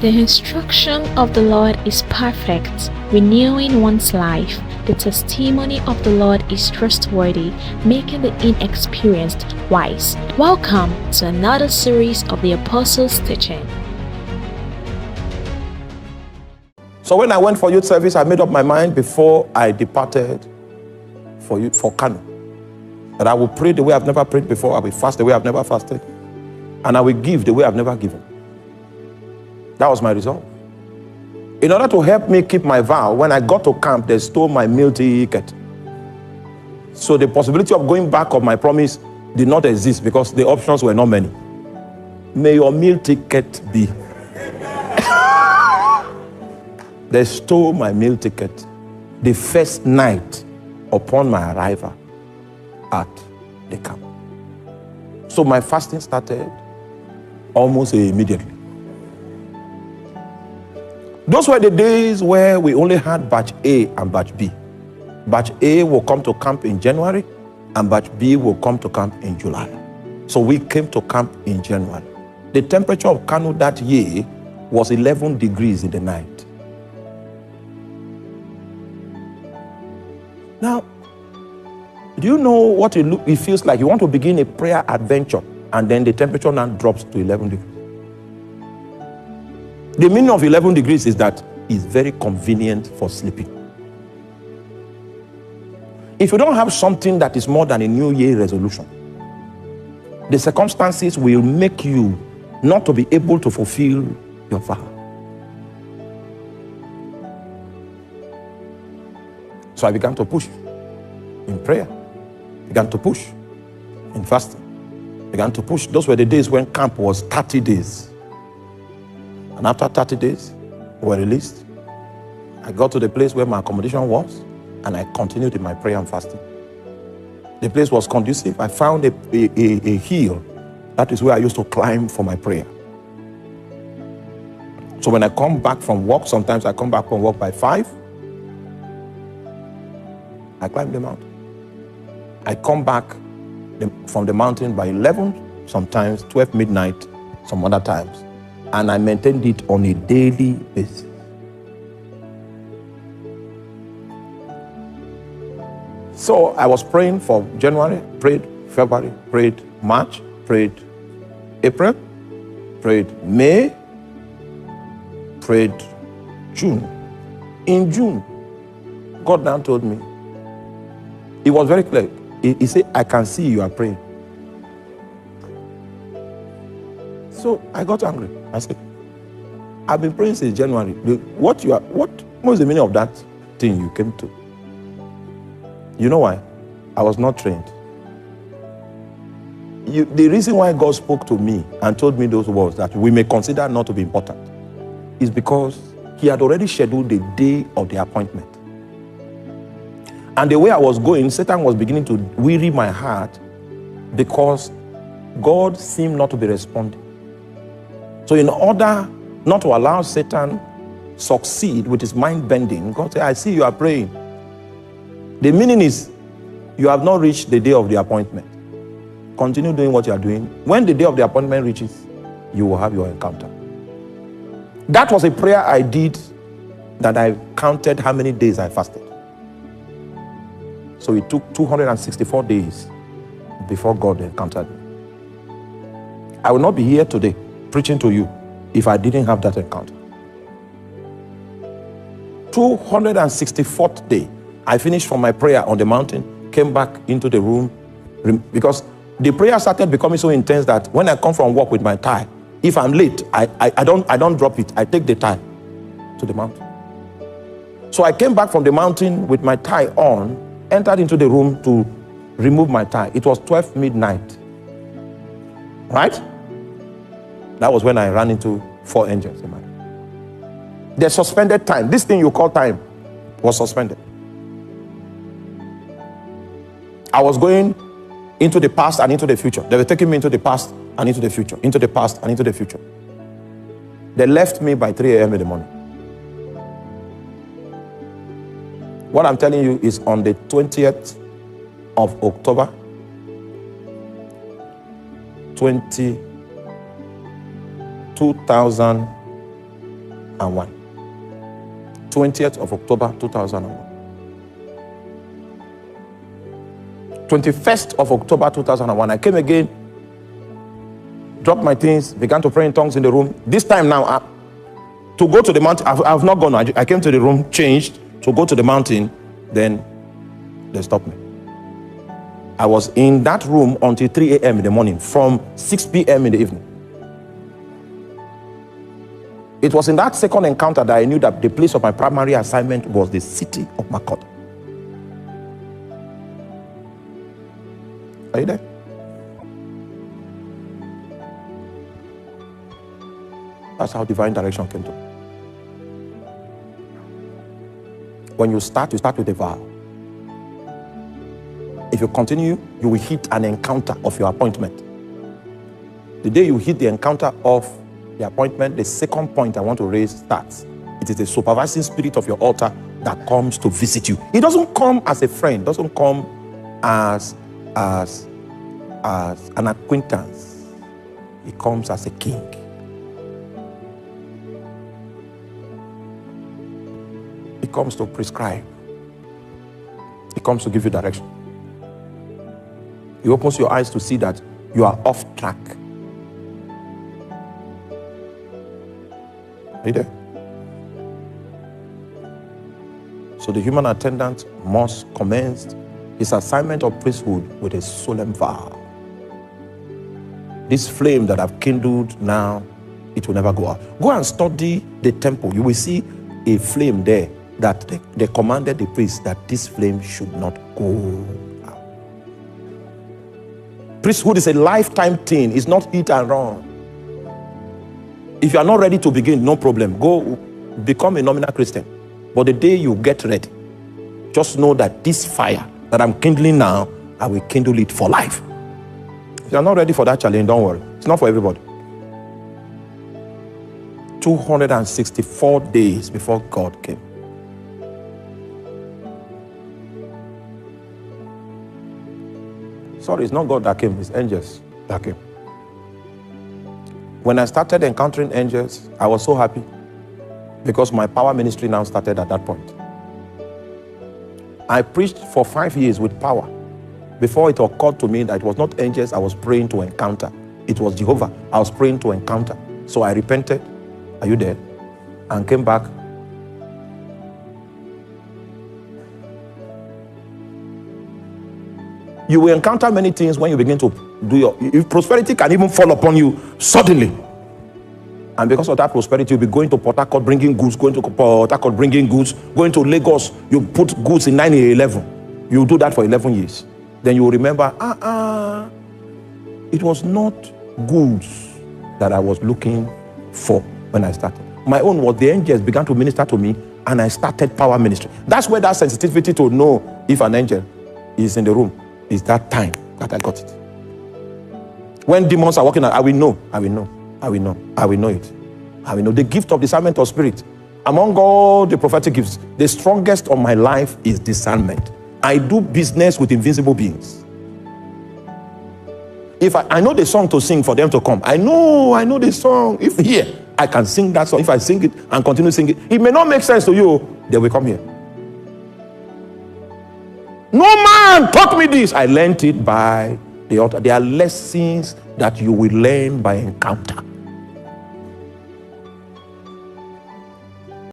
The instruction of the Lord is perfect, renewing one's life. The testimony of the Lord is trustworthy, making the inexperienced wise. Welcome to another series of the Apostles' Teaching. So when I went for youth service, I made up my mind before I departed for Kano that I will pray the way I've never prayed before. I will fast the way I've never fasted, and I will give the way I've never given. That was my resolve. In order to help me keep my vow, when I got to camp, they stole my meal ticket. So the possibility of going back of my promise did not exist because the options were not many. May your meal ticket be. They stole my meal ticket the first night upon my arrival at the camp. So my fasting started almost immediately. Those were the days where we only had batch A and batch B. Batch A will come to camp in January and batch B will come to camp in July. So we came to camp in January. The temperature of Kano that year was 11 degrees in the night. Now, do you know what it feels like? You want to begin a prayer adventure and then the temperature now drops to 11 degrees. The meaning of 11 degrees is that it's very convenient for sleeping. If you don't have something that is more than a New Year resolution, the circumstances will make you not to be able to fulfill your vow. So I began to push in prayer, began to push in fasting, began to push. Those were the days when camp was 30 days. And after 30 days, we were released. I got to the place where my accommodation was, and I continued in my prayer and fasting. The place was conducive. I found a hill. That is where I used to climb for my prayer. So when I come back from work, sometimes I come back from work by 5, I climb the mountain. I come back from the mountain by 11, sometimes 12 midnight, some other times. And I maintained it on a daily basis. So I was praying for January, prayed February, prayed March, prayed April, prayed May, prayed June. In June, God now told me, it was very clear. He said, I can see you are praying. So I got angry. I said, I've been praying since January. What was the meaning of that thing you came to? You know why? I was not trained. The reason why God spoke to me and told me those words that we may consider not to be important is because he had already scheduled the day of the appointment. And the way I was going, Satan was beginning to weary my heart because God seemed not to be responding. So in order not to allow Satan succeed with his mind bending, God said, I see you are praying. The meaning is, you have not reached the day of the appointment. Continue doing what you are doing. When the day of the appointment reaches, you will have your encounter. That was a prayer I did that I counted how many days I fasted. So it took 264 days before God encountered me. I will not be here today preaching to you if I didn't have that encounter. 264th day, I finished from my prayer on the mountain, came back into the room, because the prayer started becoming so intense that when I come from work with my tie, if I'm late, I don't drop it. I take the tie to the mountain. So I came back from the mountain with my tie on, entered into the room to remove my tie. It was 12 midnight. Right? That was when I ran into 4 angels in my life. The suspended time, this thing you call time, was suspended. I was going into the past and into the future. They were taking me into the past and into the future, into the past and into the future. They left me by 3 a.m. in the morning. What I'm telling you is on the 20th of October, 2000, 20th of October 2001. 21st of October 2001, I came again, dropped my things, began to pray in tongues in the room. This time now, to go to the mountain, I've not gone. I came to the room, changed, to go to the mountain, then they stopped me. I was in that room until 3 a.m. in the morning, from 6 p.m. in the evening. It was in that second encounter that I knew that the place of my primary assignment was the city of Makkah. Are you there? That's how divine direction came to me. When you start with a vow. If you continue, you will hit an encounter of your appointment. The day you hit the encounter of the appointment, the second point I want to raise starts. It is the supervising spirit of your altar that comes to visit you. It doesn't come as a friend, doesn't come as an acquaintance. It comes as a king. It comes to prescribe. It comes to give you direction. It opens your eyes to see that you are off track. Are you there? So the human attendant must commence his assignment of priesthood with a solemn vow. This flame that I've kindled now, it will never go out. Go and study the temple. You will see a flame there that they commanded the priest that this flame should not go out. Priesthood is a lifetime thing. It's not hit and run. If you are not ready to begin, no problem. Go become a nominal Christian. But the day you get ready, just know that this fire that I'm kindling now, I will kindle it for life. If you are not ready for that challenge, don't worry. It's not for everybody. 264 days before God came. Sorry, it's not God that came, it's angels that came. When I started encountering angels, I was so happy because my power ministry now started at that point. I preached for 5 years with power before it occurred to me that it was not angels I was praying to encounter. It was Jehovah I was praying to encounter. So I repented. Are you there? And came back. You will encounter many things when you begin to do if prosperity can even fall upon you suddenly. And because of that prosperity, you'll be going to Port Harcourt bringing goods, going to Port Harcourt bringing goods, going to Lagos, you put goods in 911. You do that for 11 years. Then you will remember, it was not goods that I was looking for when I started. My own was the angels began to minister to me and I started power ministry. That's where that sensitivity to know if an angel is in the room is that time that I got it. When demons are walking out, I will know it. I will know. The gift of discernment of spirit. Among all the prophetic gifts, the strongest of my life is discernment. I do business with invisible beings. If I know the song to sing for them to come, I know the song. If here, I can sing that song. If I sing it and continue singing it, it may not make sense to you, they will come here. No man taught me this. I learned it by the altar. There are lessons that you will learn by encounter.